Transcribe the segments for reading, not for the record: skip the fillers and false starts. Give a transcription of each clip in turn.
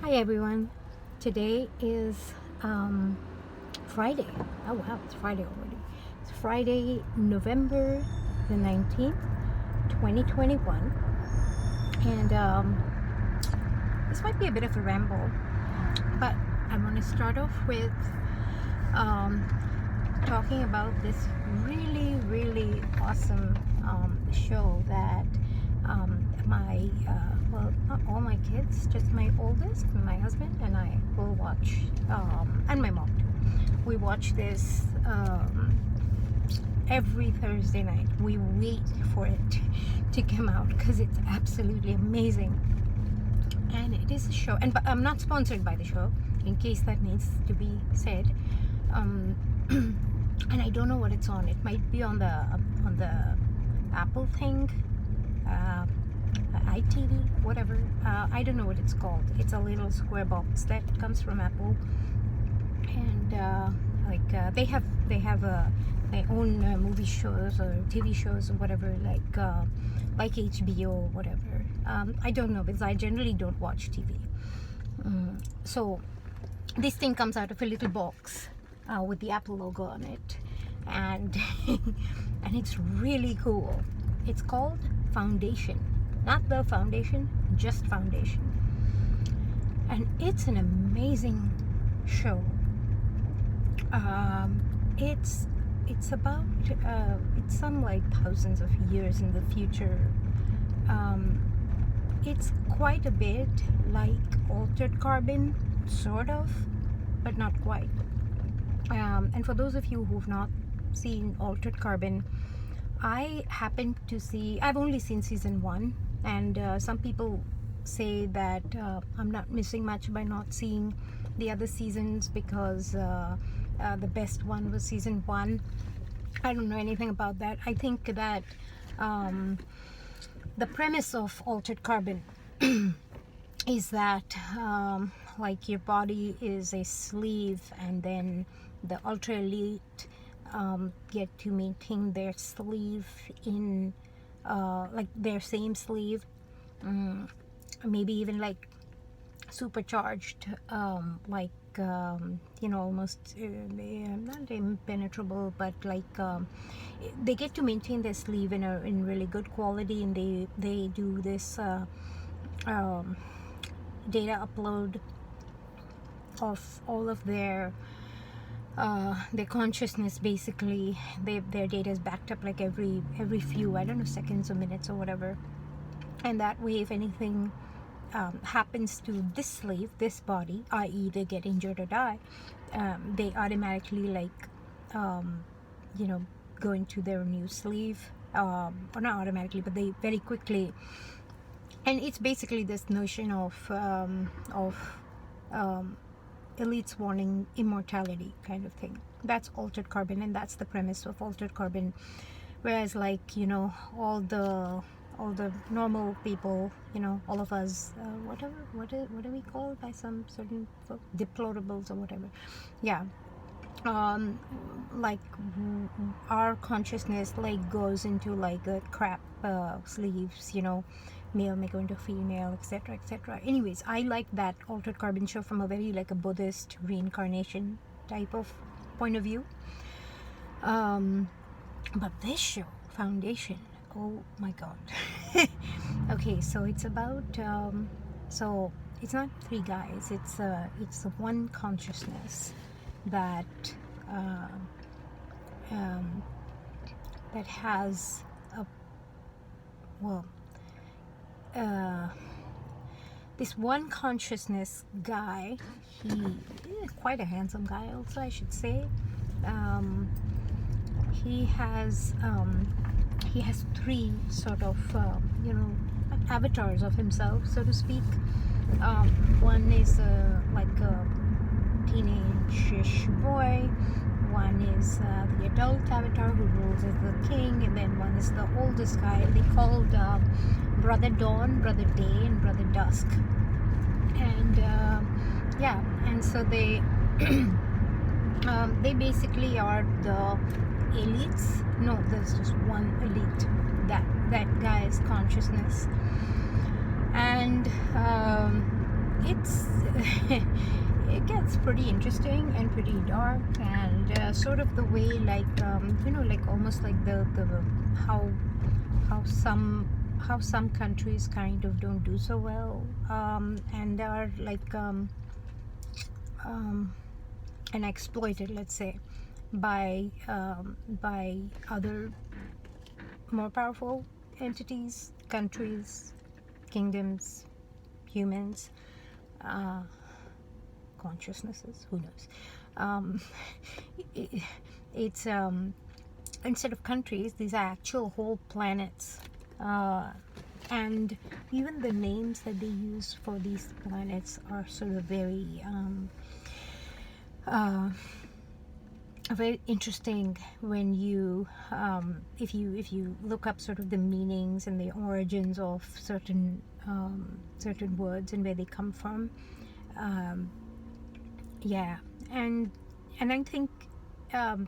Hi everyone. Today is Friday. Oh wow, it's Friday already. It's Friday, November the 19th, 2021. And this might be a bit of a ramble, but I want to start off with talking about this really awesome show that not all my kids, just my oldest, my husband and I will watch, and my mom too. We watch this every Thursday night. We wait for it to come out because it's absolutely amazing. And it is a show, but I'm not sponsored by the show, in case that needs to be said. And I don't know what it's on. It might be on the Apple thing, iTV, whatever. I don't know what it's called. It's a little square box that comes from Apple, and they have their own movie shows or TV shows or whatever, like HBO or whatever. I don't know, because I generally don't watch TV. So this thing comes out of a little box with the Apple logo on it, and and it's really cool. It's called Foundation, not The Foundation, just Foundation, and it's an amazing show. It's about it's some like thousands of years in the future. It's quite a bit like Altered Carbon, sort of, but not quite. And for those of you who've not seen Altered Carbon, I've only seen season 1, and some people say that I'm not missing much by not seeing the other seasons, because the best one was season 1. I don't know anything about that. I think that the premise of Altered Carbon is that like your body is a sleeve, and then the ultra elite get to maintain their sleeve in like their same sleeve, maybe even like supercharged, almost not impenetrable, but they get to maintain their sleeve in really good quality, and they do this data upload of all of their consciousness. Basically, their data is backed up like every few, I don't know, seconds or minutes or whatever, and that way, if anything happens to this sleeve, this body, i.e. they get injured or die, they automatically go into their new sleeve, or not automatically, but they very quickly. And it's basically this notion of elites wanting immortality kind of thing. That's Altered Carbon, and that's the premise of Altered Carbon. Whereas all the normal people, all of us, what are we called by some certain folk? Deplorables or whatever. Yeah. Our consciousness goes into a crap sleeves, male may go into female, etc. Anyways, I like that Altered Carbon show from a very a Buddhist reincarnation type of point of view. But this show, Foundation, oh my god. Okay, so it's about so it's not 3 guys, it's one consciousness that that has this one consciousness guy. He is quite a handsome guy also, I should say. He has 3 sort of avatars of himself, so to speak. One is like a teenage-ish boy, one is the adult avatar who rules as the king, and then one is the oldest guy. They called Brother Dawn, Brother Day, and Brother Dusk. And and so they they basically are the elites. No, there's just one elite, that guy's consciousness. And it's it gets pretty interesting and pretty dark, and sort of the way, like like almost like the how how some how some countries kind of don't do so well, and are like and exploited, let's say, by other more powerful entities, countries, kingdoms, humans, uh, consciousnesses, who knows. um, it, it's instead of countries, these are actual whole planets, and even the names that they use for these planets are sort of uh, very interesting when you if you look up sort of the meanings and the origins of certain words and where they come from. Yeah, and I think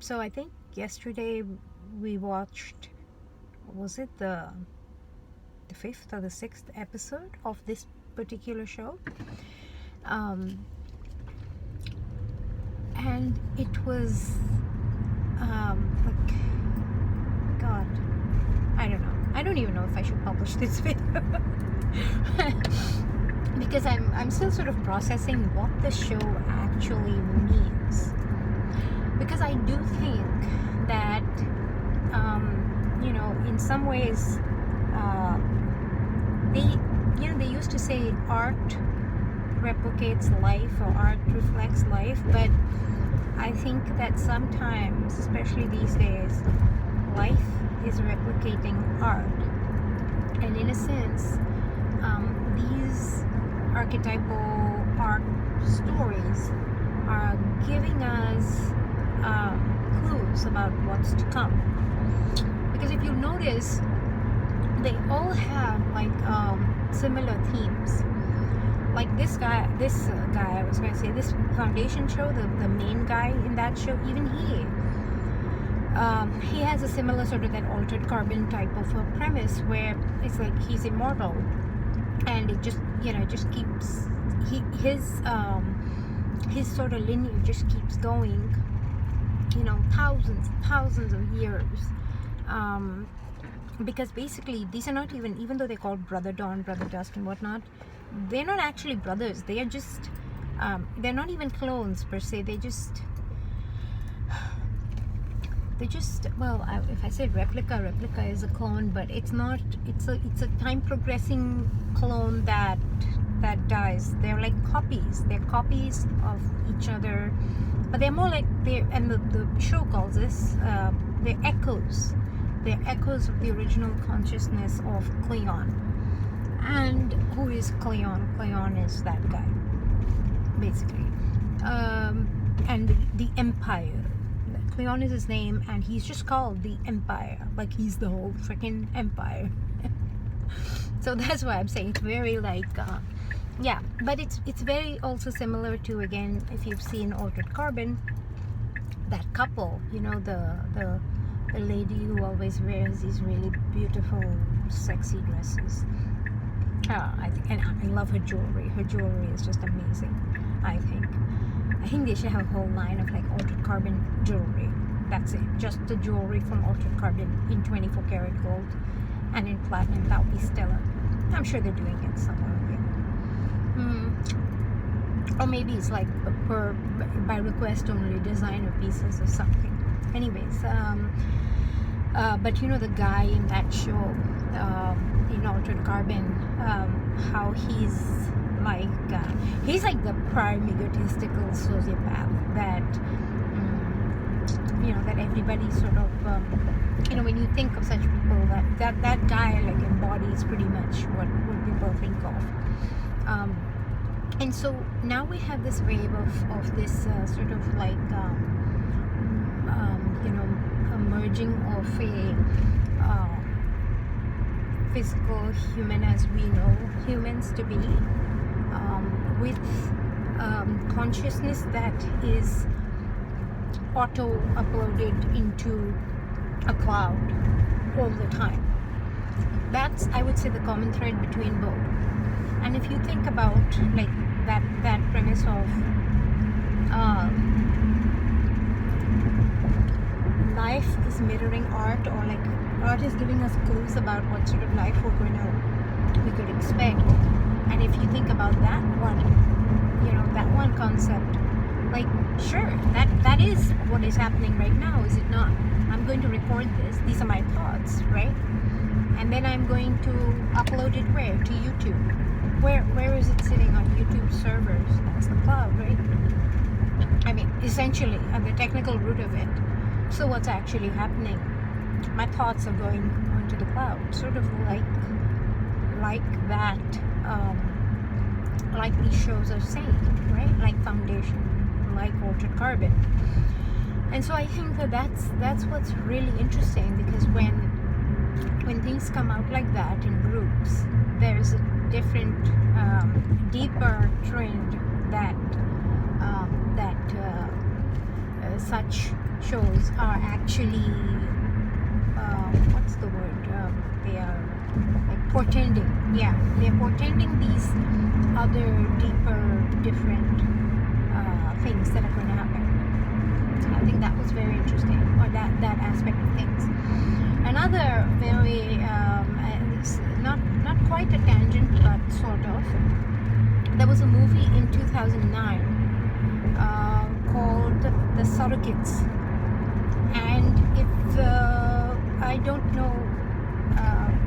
so I think yesterday we watched, was it the fifth or the sixth episode of this particular show, and it was like, God, I don't know. I don't even know if I should publish this video because I'm still sort of processing what the show actually means. Because I do think that in some ways they used to say art replicates life or art reflects life, but I think that sometimes, especially these days, life is replicating art. And in a sense, these archetypal art stories are giving us clues about what's to come. Because if you notice, they all have like similar themes. Like this guy, I was going to say, this Foundation show, the main guy in that show, even he has a similar sort of that altered carbon type of a premise where it's like he's immortal, and it just just keeps his sort of lineage just keeps going, thousands of years, because basically these are not even though they're called Brother Dawn, Brother Dusk and whatnot, they're not actually brothers. They are just they're not even clones per se. They just well, if I say replica is a clone, but it's not. It's a time progressing clone that dies. They're like copies. They're copies of each other, but they're more like and the show calls this they're echoes. They're echoes of the original consciousness of Cleon. And who is Cleon? Cleon is that guy, basically. And the Empire. Cleon is his name, and he's just called the Empire. Like he's the whole freaking Empire. So that's why I'm saying it's very like, yeah. But it's very also similar to, again, if you've seen Altered Carbon, that couple. The lady who always wears these really beautiful, sexy dresses. I think, and I love her jewelry. Her jewelry is just amazing. I think they should have a whole line of like Altered Carbon jewelry. That's it. Just the jewelry from Altered Carbon in 24 karat gold and in platinum. That would be stellar. I'm sure they're doing it somewhere. Or maybe it's like by request only designer pieces or something. Anyways, but the guy in that show, in Altered Carbon, how he's like the prime egotistical sociopath that that everybody sort of when you think of such people, that guy like embodies pretty much what people think of, and so now we have this wave of this sort of like a merging of a physical human as we know humans to be, with consciousness that is auto uploaded into a cloud all the time. That's, I would say, the common thread between both. And if you think about like that premise of life is mirroring art, or like art is giving us clues about what sort of life we could expect. And if you think about that one, that one concept, like, sure, that is what is happening right now, is it not? I'm going to record this. These are my thoughts, right? And then I'm going to upload it where? To YouTube. Where is it sitting on YouTube servers? That's the cloud, right? I mean, essentially, at the technical root of it. So what's actually happening? My thoughts are going onto the cloud, sort of like that, like these shows are saying, right? Like Foundation, like Altered Carbon. And so I think that's what's really interesting, because when things come out like that in groups, there's a different, deeper trend that such shows are actually, what's the word? They are like portending. Yeah, they're portending these other deeper, different things that are going to happen. I think that was very interesting, or that aspect of things. Another very, it's not quite a tangent, but sort of. There was a movie in 2009 called The Surrogates, and if I don't know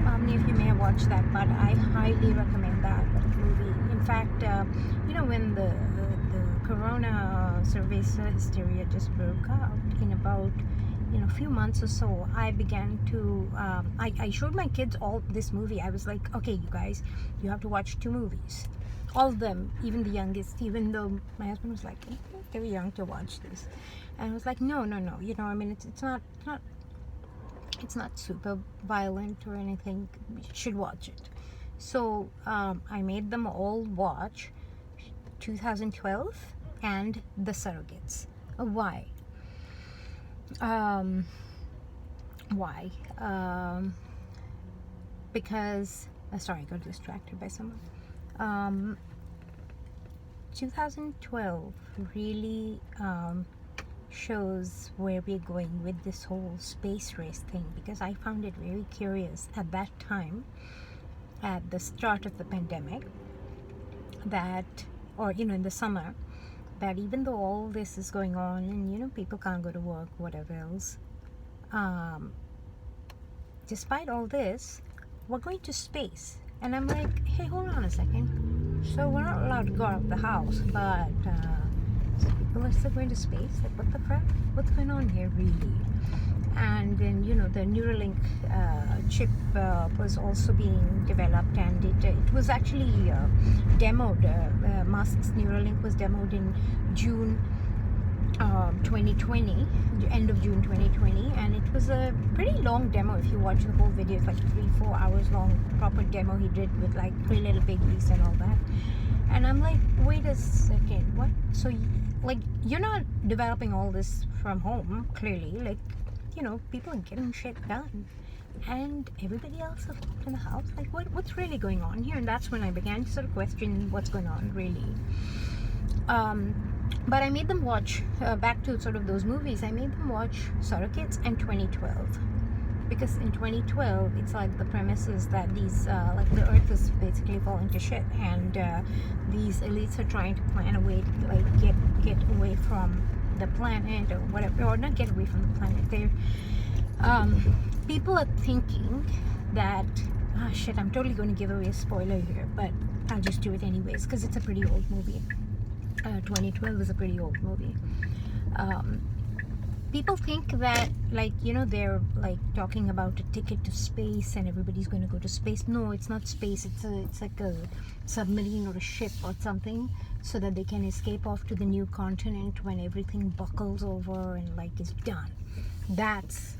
how many of you may have watched that, but I highly recommend that movie. In fact, when the corona cerveza hysteria just broke out in about a few months or so, I began to I showed my kids all this movie. I was like, okay, you guys, you have to watch 2 movies, all of them, even the youngest, even though my husband was like, they're young to watch this. And I was like, no, I mean, it's not super violent or anything. You should watch it. So I made them all watch 2012 and The Surrogates. Why? Because sorry, I got distracted by someone. 2012 really shows where we're going with this whole space race thing, because I found it very curious at that time, at the start of the pandemic, that, or in the summer, that even though all this is going on and people can't go to work, whatever else, despite all this, we're going to space. And I'm like, hey, hold on a second. So we're not allowed to go out of the house, but so people are still going to space? Like, what the crap? What's going on here, really? And then the Neuralink chip was also being developed, and it was actually demoed. Musk's Neuralink was demoed in June 2020, end of June 2020, and it was a pretty long demo. If you watch the whole video, it's like 3-4 hours long, proper demo he did with like 3 little piggies and all that. And I'm like, wait a second, what? So you're not developing all this from home, clearly. Like, people are getting shit done, and everybody else is locked in the house. Like, what's really going on here? And that's when I began to sort of question what's going on, really. But I made them watch, back to sort of those movies, I made them watch Surrogates and 2012. Because in 2012, it's like the premise is that these, like the earth is basically falling to shit, and these elites are trying to plan a way to like get away from the planet, or whatever, or not get away from the planet. They're, people are thinking that, shit, I'm totally going to give away a spoiler here, but I'll just do it anyways, because it's a pretty old movie. 2012 is a pretty old movie. People think that, like, they're like talking about a ticket to space and everybody's going to go to space. No, it's not space. It's like a submarine or a ship or something, so that they can escape off to the new continent when everything buckles over and like is done. That's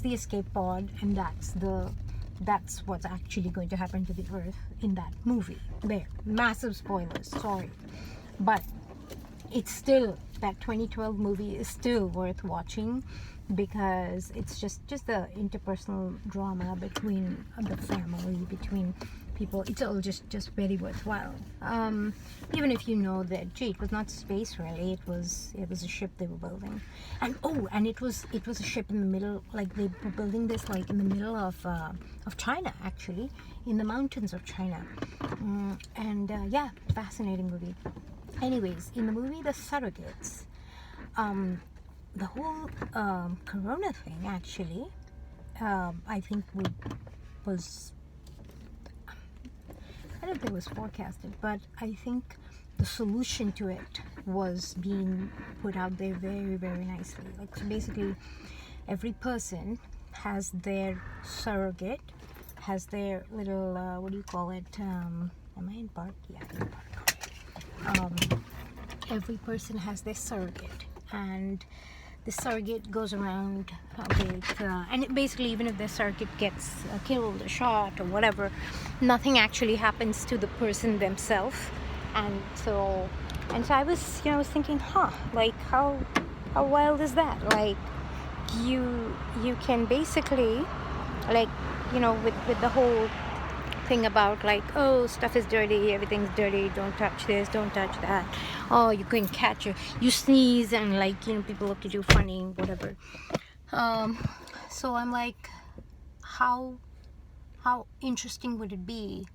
the escape pod, and that's what's actually going to happen to the earth in that movie. There, massive spoilers, sorry, but it's still, that 2012 movie is still worth watching, because it's just the interpersonal drama between the family, between people, it's all just very worthwhile. Even if you know that, gee, it was not space really, it was a ship they were building. And and it was a ship in the middle, like they were building this like in the middle of China, actually, in the mountains of China. Yeah, fascinating movie. Anyways, in the movie The Surrogates, the whole corona thing actually, I think was, I don't think it was forecasted, but I think the solution to it was being put out there very, very nicely. Like, so basically, every person has their surrogate, has their little, what do you call it? Am I in part? Yeah, I'm in part. Every person has their surrogate, and the surrogate goes around with, and basically, even if the surrogate gets killed or shot or whatever, nothing actually happens to the person themselves. And so I was, I was thinking, like how wild is that? Like, you can basically, like, with the whole thing about like, oh, stuff is dirty, everything's dirty, don't touch this, don't touch that, oh, you can catch it, you sneeze and like, people look at you funny, whatever. So I'm like, how interesting would it be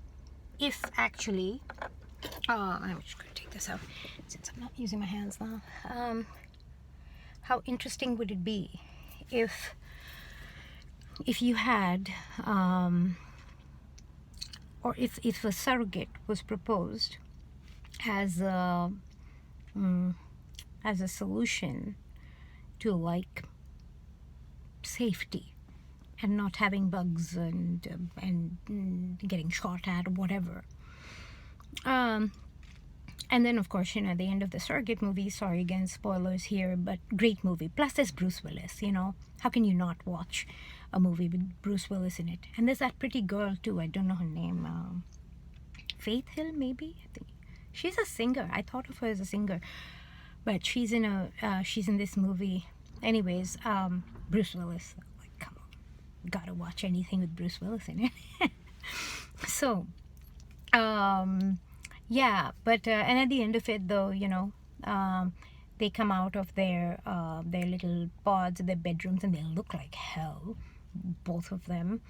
if actually, I'm just going to take this out since I'm not using my hands now. How interesting would it be if you had, or if a surrogate was proposed as a solution to like safety and not having bugs and getting shot at or whatever. And then, of course, at the end of the surrogate movie, sorry again, spoilers here, but great movie. Plus, there's Bruce Willis, How can you not watch a movie with Bruce Willis in it? And there's that pretty girl, too. I don't know her name. Faith Hill, maybe? I think. She's a singer. I thought of her as a singer. But she's in this movie. Anyways, Bruce Willis. Like, come on. Gotta watch anything with Bruce Willis in it. So, yeah, but and at the end of it, though, they come out of their little pods, their bedrooms, and they look like hell, both of them.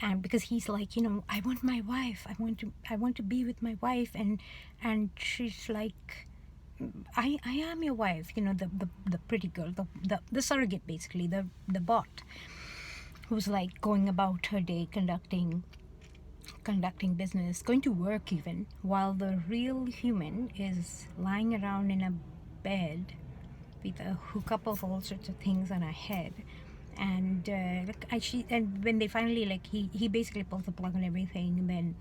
And because he's like, I want my wife, I want to be with my wife, and she's like, I am your wife, the pretty girl, the surrogate, basically, the bot, who's like going about her day conducting business, going to work even, while the real human is lying around in a bed with a hookup of all sorts of things on her head. And and when they finally, like, he basically pulls the plug on everything, and then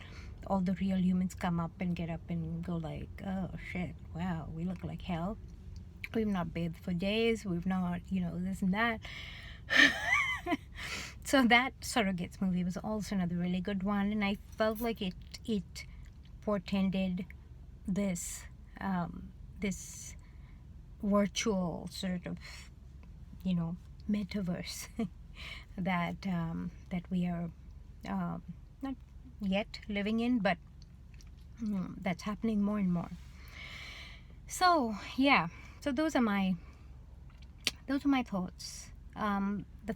all the real humans come up and get up and go like, oh shit, wow, we look like hell, we've not bathed for days, we've not, this and that. So that Surrogates movie was also another really good one, and I felt like it portended this this virtual sort of, metaverse that we are not yet living in, but that's happening more and more. So yeah, so those are my thoughts. The